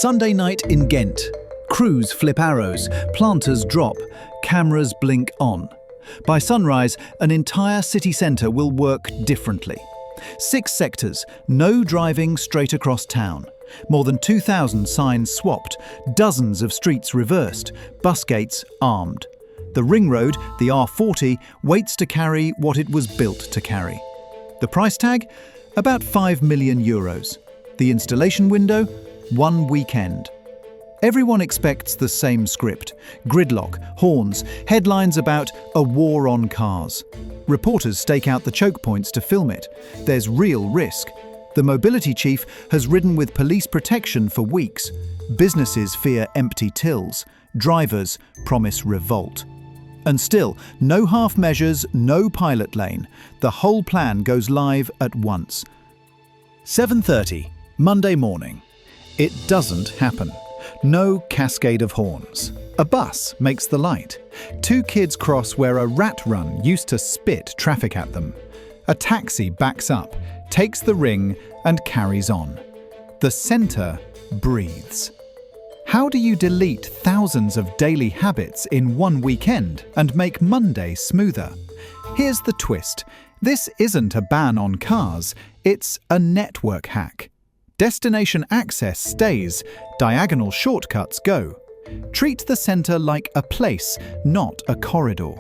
Sunday night in Ghent. Crews flip arrows, planters drop, cameras blink on. By sunrise, an entire city centre will work differently. 6 sectors, no driving straight across town. More than 2,000 signs swapped, dozens of streets reversed, bus gates armed. The ring road, the R40, waits to carry what it was built to carry. The price tag? About €5 million. The installation window? 1 weekend. Everyone expects the same script. Gridlock, horns, headlines about a war on cars. Reporters stake out the choke points to film it. There's real risk. The mobility chief has ridden with police protection for weeks. Businesses fear empty tills. Drivers promise revolt. And still, no half measures, no pilot lane. The whole plan goes live at once. 7:30, Monday morning. It doesn't happen. No cascade of horns. A bus makes the light. 2 kids cross where a rat run used to spit traffic at them. A taxi backs up, takes the ring and carries on. The centre breathes. How do you delete thousands of daily habits in 1 weekend and make Monday smoother? Here's the twist. This isn't a ban on cars, it's a network hack. Destination access stays, diagonal shortcuts go. Treat the centre like a place, not a corridor.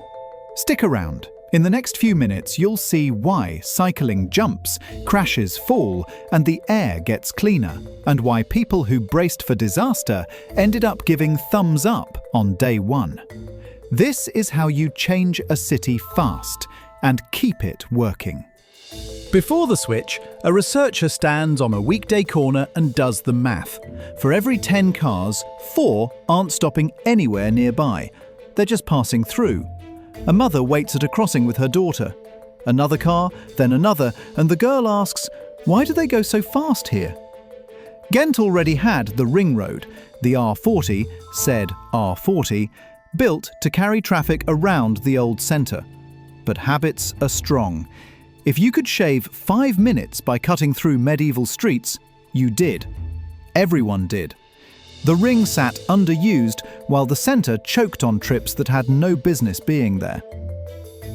Stick around. In the next few minutes, you'll see why cycling jumps, crashes fall, and the air gets cleaner, and why people who braced for disaster ended up giving thumbs up on day 1. This is how you change a city fast and keep it working. Before the switch, a researcher stands on a weekday corner and does the math. For every 10 cars, 4 aren't stopping anywhere nearby. They're just passing through. A mother waits at a crossing with her daughter. Another car, then another, and the girl asks, why do they go so fast here? Ghent already had the ring road, the R40, said R40, built to carry traffic around the old centre. But habits are strong. If you could shave 5 minutes by cutting through medieval streets, you did. Everyone did. The ring sat underused while the centre choked on trips that had no business being there.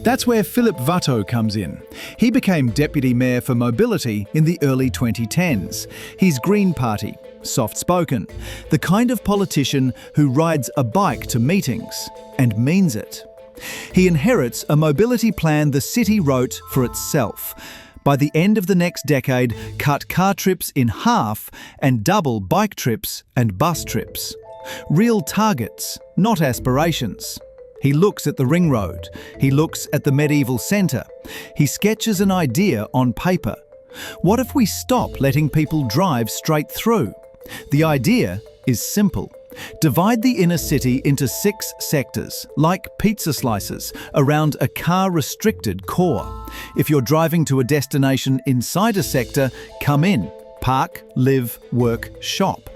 That's where Filip Watteeuw comes in. He became Deputy Mayor for Mobility in the early 2010s. He's Green Party, soft-spoken, the kind of politician who rides a bike to meetings and means it. He inherits a mobility plan the city wrote for itself. By the end of the next decade, cut car trips in half and double bike trips and bus trips. Real targets, not aspirations. He looks at the ring road. He looks at the medieval centre. He sketches an idea on paper. What if we stop letting people drive straight through? The idea is simple. Divide the inner city into 6 sectors, like pizza slices, around a car-restricted core. If you're driving to a destination inside a sector, come in, park, live, work, shop.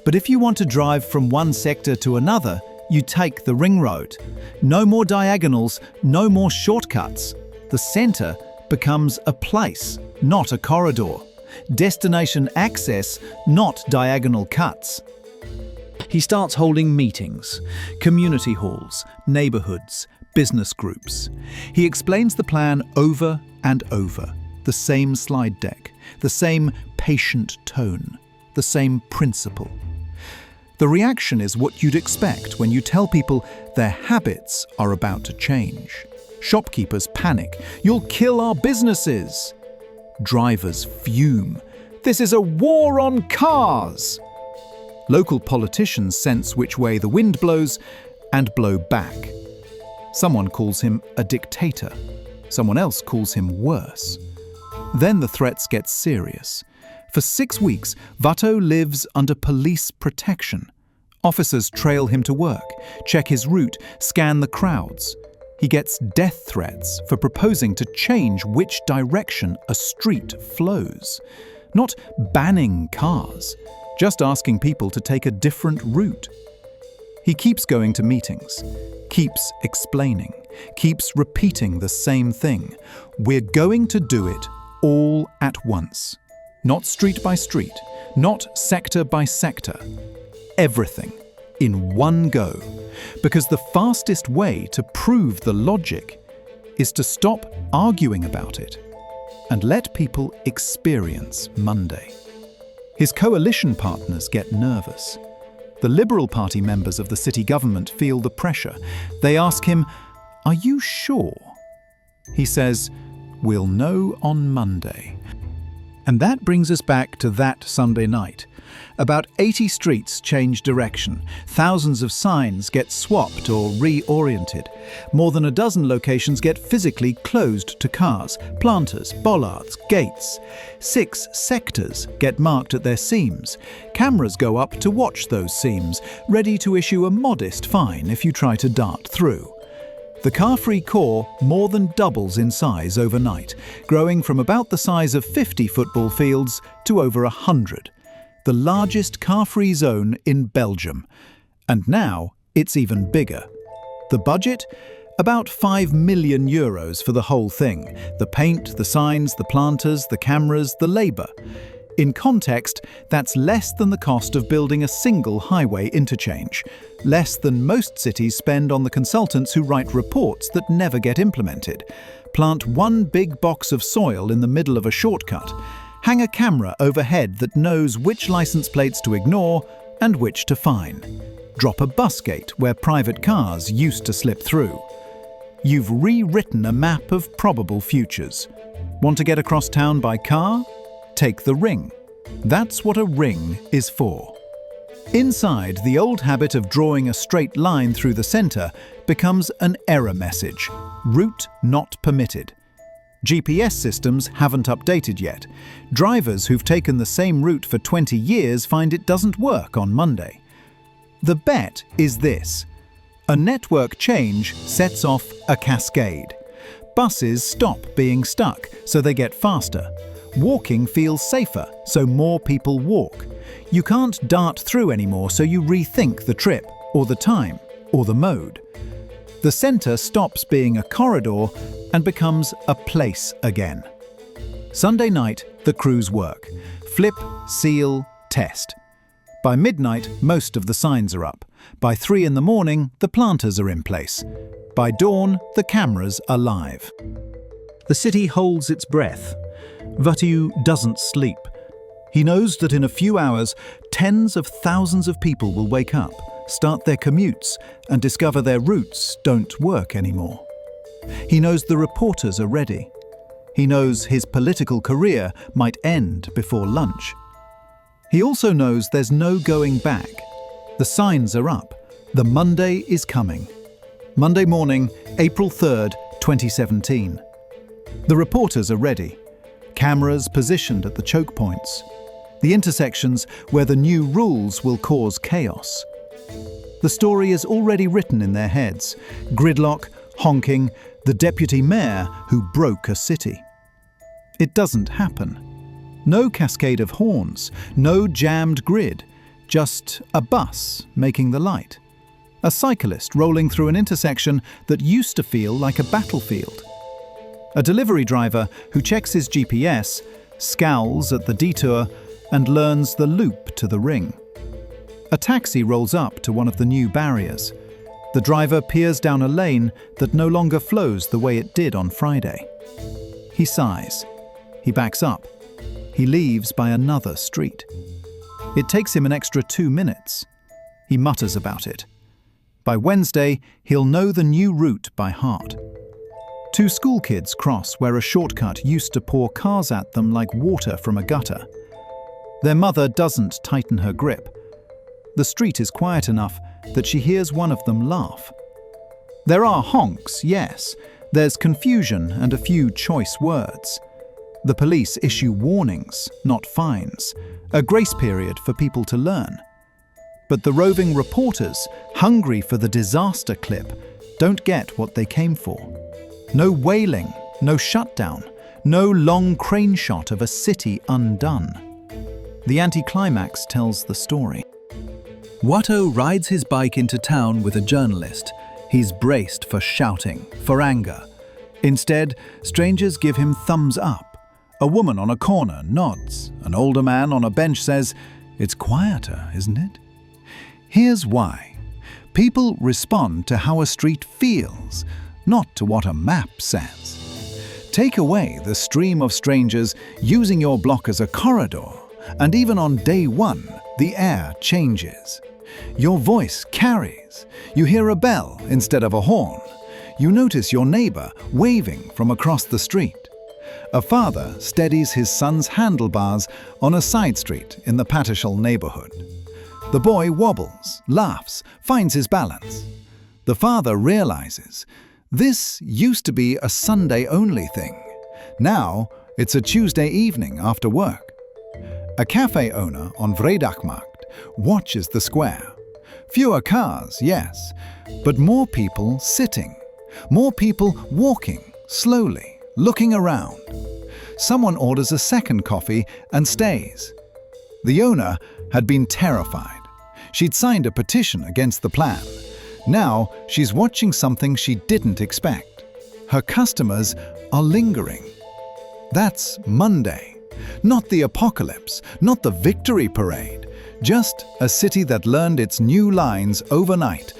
But if you want to drive from one sector to another, you take the ring road. No more diagonals, no more shortcuts. The centre becomes a place, not a corridor. Destination access, not diagonal cuts. He starts holding meetings, community halls, neighbourhoods, business groups. He explains the plan over and over. The same slide deck, the same patient tone, the same principle. The reaction is what you'd expect when you tell people their habits are about to change. Shopkeepers panic. You'll kill our businesses. Drivers fume. This is a war on cars. Local politicians sense which way the wind blows and blow back. Someone calls him a dictator. Someone else calls him worse. Then the threats get serious. For 6 weeks, Watteeuw lives under police protection. Officers trail him to work, check his route, scan the crowds. He gets death threats for proposing to change which direction a street flows. Not banning cars, just asking people to take a different route. He keeps going to meetings, keeps explaining, keeps repeating the same thing. We're going to do it all at once. Not street by street, not sector by sector. everything in one go, because the fastest way to prove the logic is to stop arguing about it and let people experience Monday. His coalition partners get nervous. The Liberal Party members of the city government feel the pressure. They ask him, "Are you sure?" He says, "We'll know on Monday." And that brings us back to that Sunday night. About 80 streets change direction. Thousands of signs get swapped or reoriented. More than a dozen locations get physically closed to cars, planters, bollards, gates. 6 sectors get marked at their seams. Cameras go up to watch those seams, ready to issue a modest fine if you try to dart through. The car-free core more than doubles in size overnight, growing from about the size of 50 football fields to over 100. The largest car-free zone in Belgium. And now it's even bigger. The budget? About €5 million for the whole thing. The paint, the signs, the planters, the cameras, the labour. In context, that's less than the cost of building a single highway interchange. Less than most cities spend on the consultants who write reports that never get implemented. Plant one big box of soil in the middle of a shortcut. Hang a camera overhead that knows which license plates to ignore and which to fine. Drop a bus gate where private cars used to slip through. You've rewritten a map of probable futures. Want to get across town by car? Take the ring. That's what a ring is for. Inside, the old habit of drawing a straight line through the centre becomes an error message. Route not permitted. GPS systems haven't updated yet. Drivers who've taken the same route for 20 years find it doesn't work on Monday. The bet is this. A network change sets off a cascade. Buses stop being stuck, so they get faster. Walking feels safer, so more people walk. You can't dart through anymore, so you rethink the trip, or the time, or the mode. The centre stops being a corridor and becomes a place again. Sunday night, the crews work. Flip, seal, test. By midnight, most of the signs are up. By 3 in the morning, the planters are in place. By dawn, the cameras are live. The city holds its breath. Watteeuw doesn't sleep. He knows that in a few hours, tens of thousands of people will wake up, start their commutes, and discover their routes don't work anymore. He knows the reporters are ready. He knows his political career might end before lunch. He also knows there's no going back. The signs are up. The Monday is coming. Monday morning, April 3rd, 2017. The reporters are ready. Cameras positioned at the choke points. The intersections where the new rules will cause chaos. The story is already written in their heads. Gridlock, honking, the deputy mayor who broke a city. It doesn't happen. No cascade of horns, no jammed grid, just a bus making the light. A cyclist rolling through an intersection that used to feel like a battlefield. A delivery driver who checks his GPS, scowls at the detour, and learns the loop to the ring. A taxi rolls up to one of the new barriers. The driver peers down a lane that no longer flows the way it did on Friday. He sighs. He backs up. He leaves by another street. It takes him an extra 2 minutes. He mutters about it. By Wednesday, he'll know the new route by heart. 2 school kids cross where a shortcut used to pour cars at them like water from a gutter. Their mother doesn't tighten her grip. The street is quiet enough that she hears one of them laugh. There are honks, yes. There's confusion and a few choice words. The police issue warnings, not fines, a grace period for people to learn. But the roving reporters, hungry for the disaster clip, don't get what they came for. No wailing, no shutdown, no long crane shot of a city undone. The anticlimax tells the story. Watteeuw rides his bike into town with a journalist. He's braced for shouting, for anger. Instead, strangers give him thumbs up. A woman on a corner nods. An older man on a bench says, "It's quieter, isn't it?" Here's why. People respond to how a street feels, not to what a map says. Take away the stream of strangers using your block as a corridor, and even on day one, the air changes. Your voice carries. You hear a bell instead of a horn. You notice your neighbor waving from across the street. A father steadies his son's handlebars on a side street in the Pattershall neighborhood. The boy wobbles, laughs, finds his balance. The father realizes, this used to be a Sunday-only thing. Now, it's a Tuesday evening after work. A cafe owner on Vredagmarkt watches the square. Fewer cars, yes, but more people sitting. More people walking, slowly, looking around. Someone orders a second coffee and stays. The owner had been terrified. She'd signed a petition against the plan. Now she's watching something she didn't expect. Her customers are lingering. That's Monday. Not the apocalypse, not the victory parade. Just a city that learned its new lines overnight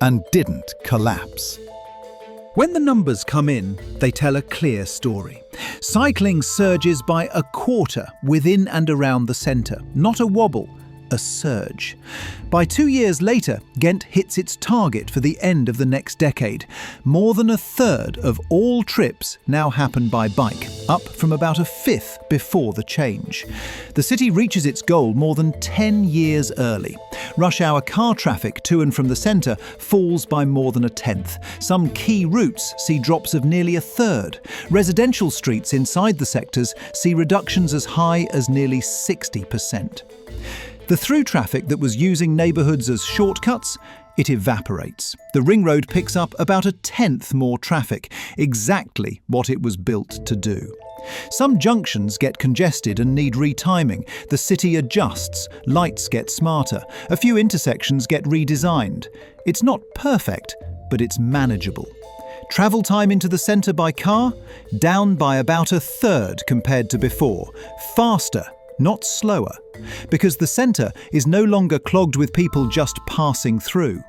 and didn't collapse. When the numbers come in, they tell a clear story. Cycling surges by a quarter within and around the centre, not a wobble, a surge. By 2 years later, Ghent hits its target for the end of the next decade. More than a third of all trips now happen by bike, up from about a fifth before the change. The city reaches its goal more than 10 years early. Rush hour car traffic to and from the centre falls by more than a tenth. Some key routes see drops of nearly a third. Residential streets inside the sectors see reductions as high as nearly 60%. The through traffic that was using neighbourhoods as shortcuts, it evaporates. The ring road picks up about a tenth more traffic, exactly what it was built to do. Some junctions get congested and need retiming. The city adjusts, lights get smarter, a few intersections get redesigned. It's not perfect, but it's manageable. Travel time into the centre by car? Down by about a third compared to before. Faster, not slower, because the centre is no longer clogged with people just passing through.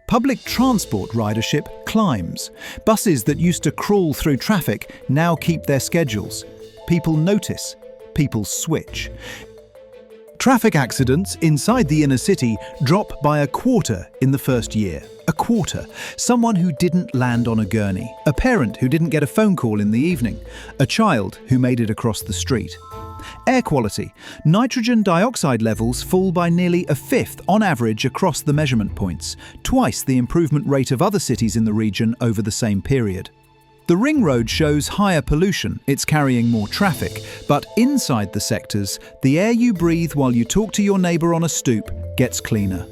Public transport ridership climbs. Buses that used to crawl through traffic now keep their schedules. People notice. People switch. Traffic accidents inside the inner city drop by a quarter in the first year. A quarter. Someone who didn't land on a gurney. A parent who didn't get a phone call in the evening. A child who made it across the street. Air quality. Nitrogen dioxide levels fall by nearly a fifth on average across the measurement points, twice the improvement rate of other cities in the region over the same period. The ring road shows higher pollution, it's carrying more traffic, but inside the sectors, the air you breathe while you talk to your neighbour on a stoop gets cleaner.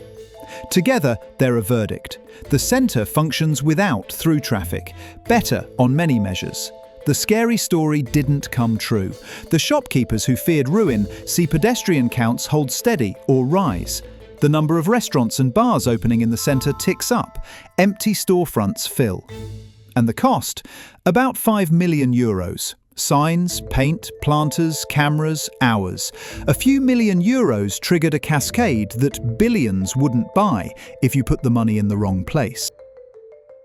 Together, they're a verdict. The centre functions without through traffic, better on many measures. The scary story didn't come true. The shopkeepers who feared ruin see pedestrian counts hold steady or rise. The number of restaurants and bars opening in the centre ticks up. Empty storefronts fill. And the cost? About €5 million. Signs, paint, planters, cameras, hours. A few million euros triggered a cascade that billions wouldn't buy if you put the money in the wrong place.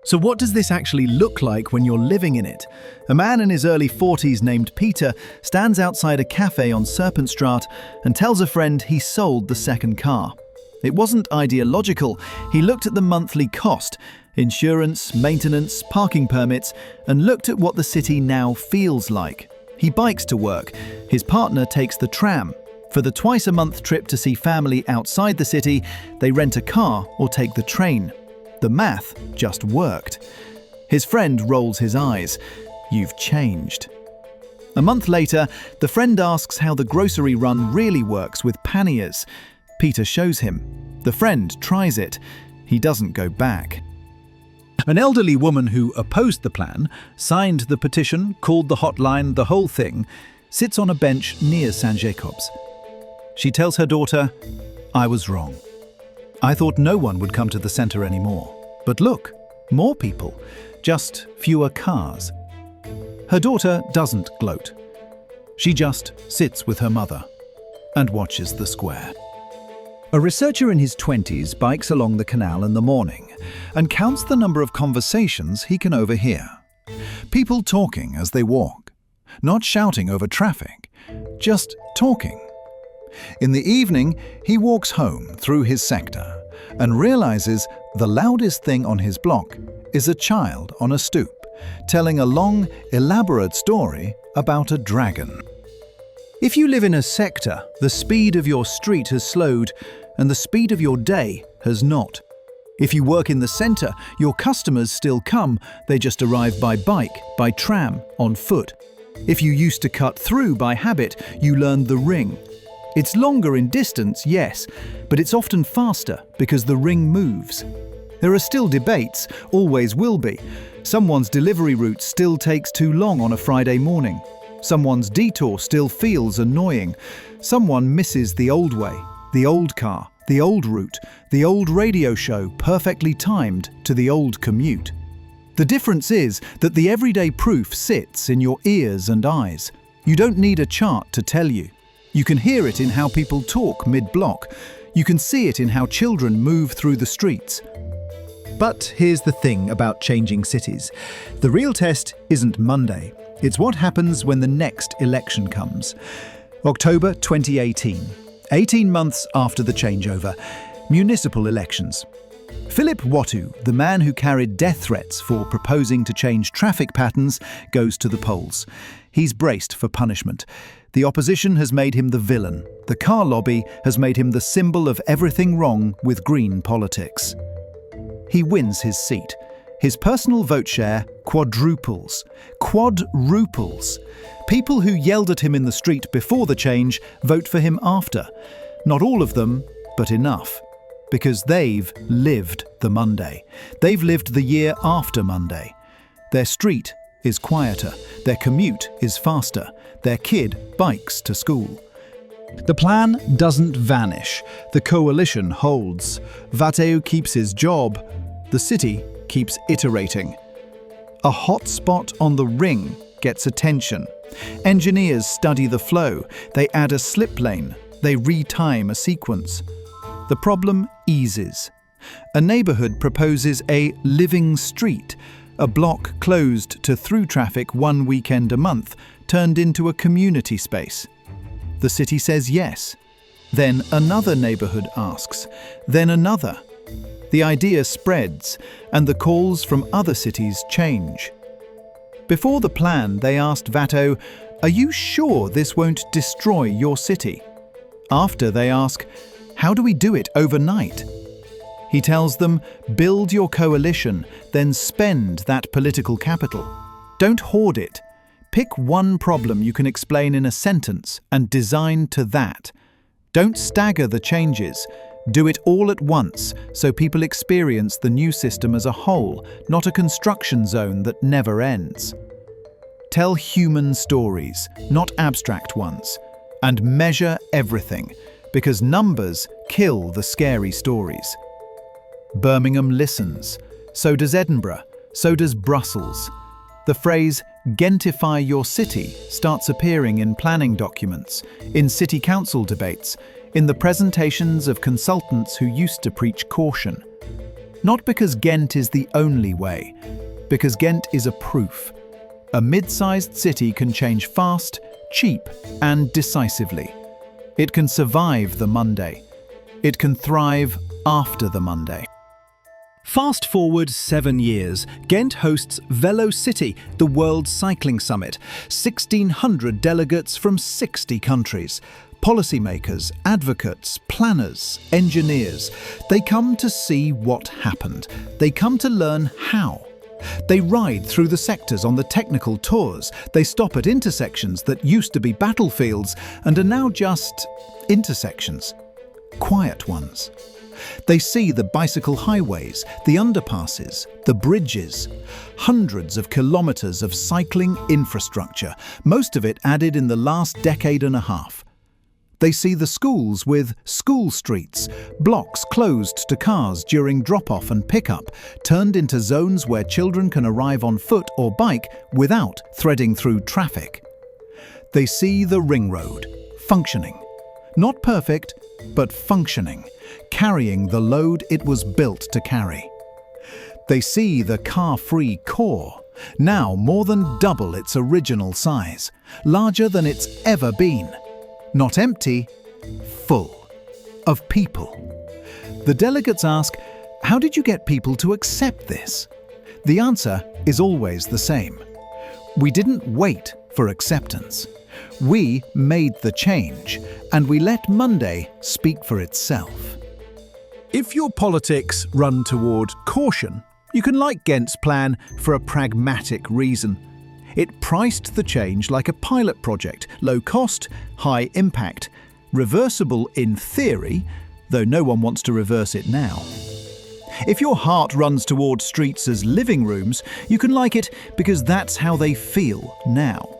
So what does this actually look like when you're living in it? A man in his early 40s named Peter stands outside a cafe on Serpentstraat and tells a friend he sold the second car. It wasn't ideological. He looked at the monthly cost, insurance, maintenance, parking permits, and looked at what the city now feels like. He bikes to work. His partner takes the tram. For the twice-a-month trip to see family outside the city, they rent a car or take the train. The math just worked. His friend rolls his eyes. You've changed. A month later, the friend asks how the grocery run really works with panniers. Peter shows him. The friend tries it. He doesn't go back. An elderly woman who opposed the plan, signed the petition, called the hotline, the whole thing, sits on a bench near St. Jacobs. She tells her daughter, "I was wrong. I thought no one would come to the centre anymore. But look, more people, just fewer cars." Her daughter doesn't gloat. She just sits with her mother and watches the square. A researcher in his 20s bikes along the canal in the morning and counts the number of conversations he can overhear. People talking as they walk, not shouting over traffic, just talking. In the evening, he walks home through his sector and realizes the loudest thing on his block is a child on a stoop, telling a long, elaborate story about a dragon. If you live in a sector, the speed of your street has slowed and the speed of your day has not. If you work in the centre, your customers still come, they just arrive by bike, by tram, on foot. If you used to cut through by habit, you learned the ring. It's longer in distance, yes, but it's often faster because the ring moves. There are still debates, always will be. Someone's delivery route still takes too long on a Friday morning. Someone's detour still feels annoying. Someone misses the old way, the old car, the old route, the old radio show perfectly timed to the old commute. The difference is that the everyday proof sits in your ears and eyes. You don't need a chart to tell you. You can hear it in how people talk mid-block. You can see it in how children move through the streets. But here's the thing about changing cities. The real test isn't Monday. It's what happens when the next election comes. October 2018, 18 months after the changeover, municipal elections. Filip Watteeuw, the man who carried death threats for proposing to change traffic patterns, goes to the polls. He's braced for punishment. The opposition has made him the villain. The car lobby has made him the symbol of everything wrong with green politics. He wins his seat. His personal vote share quadruples. Quadruples. People who yelled at him in the street before the change vote for him after. Not all of them, but enough. Because they've lived the Monday. They've lived the year after Monday. Their street is quieter. Their commute is faster. Their kid bikes to school. The plan doesn't vanish. The coalition holds. Watteeuw keeps his job. The city keeps iterating. A hot spot on the ring gets attention. Engineers study the flow. They add a slip lane. They retime a sequence. The problem eases. A neighbourhood proposes a living street, a block closed to through traffic one weekend a month, turned into a community space. The city says yes. Then another neighbourhood asks. Then another. The idea spreads, and the calls from other cities change. Before the plan, they asked Watteeuw, "Are you sure this won't destroy your city?" After, they ask, "How do we do it overnight?" He tells them, "Build your coalition, then spend that political capital. Don't hoard it. Pick one problem you can explain in a sentence and design to that. Don't stagger the changes. Do it all at once so people experience the new system as a whole, not a construction zone that never ends. Tell human stories, not abstract ones. And measure everything, because numbers kill the scary stories." Birmingham listens. So does Edinburgh. So does Brussels. The phrase, "Ghentify your city," starts appearing in planning documents, in city council debates, in the presentations of consultants who used to preach caution. Not because Ghent is the only way, because Ghent is a proof. A mid-sized city can change fast, cheap, and decisively. It can survive the Monday. It can thrive after the Monday. Fast forward 7 years, Ghent hosts Velo City, the World Cycling Summit. 1,600 delegates from 60 countries. Policymakers, advocates, planners, engineers. They come to see what happened. They come to learn how. They ride through the sectors on the technical tours. They stop at intersections that used to be battlefields and are now just intersections. Quiet ones. They see the bicycle highways, the underpasses, the bridges. Hundreds of kilometres of cycling infrastructure, most of it added in the last decade and a half. They see the schools with school streets, blocks closed to cars during drop-off and pick-up, turned into zones where children can arrive on foot or bike without threading through traffic. They see the ring road, functioning. Not perfect, but functioning. carrying the load it was built to carry. They see the car-free core, now more than double its original size, larger than it's ever been. Not empty, full of people. The delegates ask, how did you get people to accept this? The answer is always the same. We didn't wait for acceptance. We made the change, and we let Monday speak for itself. If your politics run toward caution, you can like Ghent's plan for a pragmatic reason. It priced the change like a pilot project, low cost, high impact, reversible in theory, though no one wants to reverse it now. If your heart runs toward streets as living rooms, you can like it because that's how they feel now.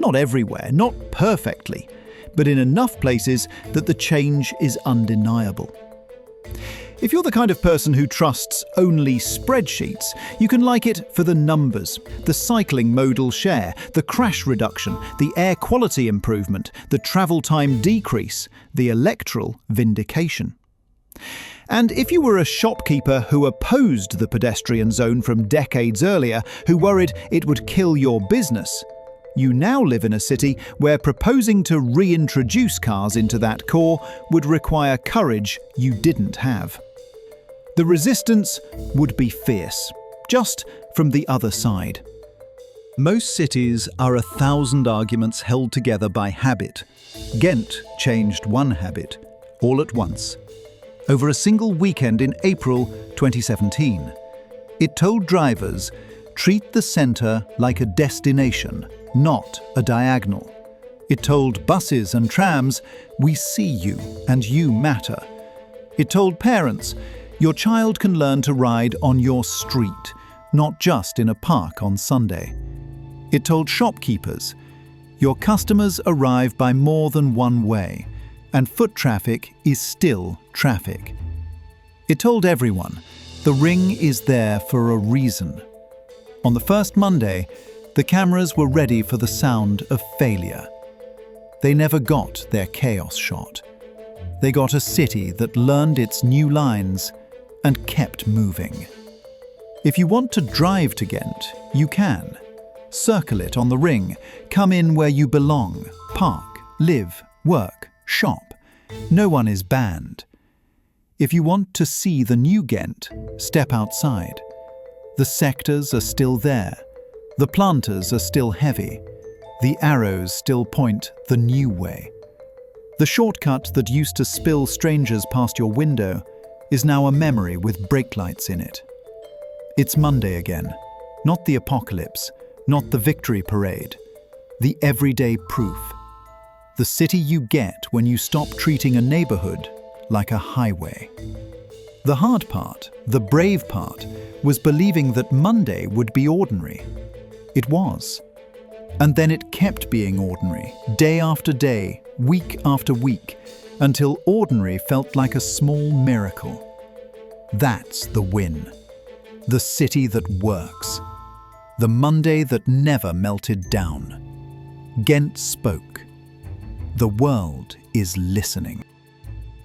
Not everywhere, not perfectly, but in enough places that the change is undeniable. If you're the kind of person who trusts only spreadsheets, you can like it for the numbers, the cycling modal share, the crash reduction, the air quality improvement, the travel time decrease, the electoral vindication. And if you were a shopkeeper who opposed the pedestrian zone from decades earlier, who worried it would kill your business, you now live in a city where proposing to reintroduce cars into that core would require courage you didn't have. The resistance would be fierce, just from the other side. Most cities are 1,000 arguments held together by habit. Ghent changed one habit, all at once. Over a single weekend in April 2017. It told drivers, treat the centre like a destination, not a diagonal. It told buses and trams, we see you and you matter. It told parents, your child can learn to ride on your street, not just in a park on Sunday. It told shopkeepers, your customers arrive by more than one way, and foot traffic is still traffic. It told everyone, the ring is there for a reason. On the first Monday, the cameras were ready for the sound of failure. They never got their chaos shot. They got a city that learned its new lines and kept moving. If you want to drive to Ghent, you can. Circle it on the ring, come in where you belong, park, live, work, shop. No one is banned. If you want to see the new Ghent, step outside. The sectors are still there. The planters are still heavy. The arrows still point the new way. The shortcut that used to spill strangers past your window is now a memory with brake lights in it. It's Monday again. Not the apocalypse, not the victory parade. The everyday proof. The city you get when you stop treating a neighborhood like a highway. The hard part, the brave part, was believing that Monday would be ordinary. It was. And then it kept being ordinary, day after day, week after week, until ordinary felt like a small miracle. That's the win. The city that works. The Monday that never melted down. Ghent spoke. The world is listening.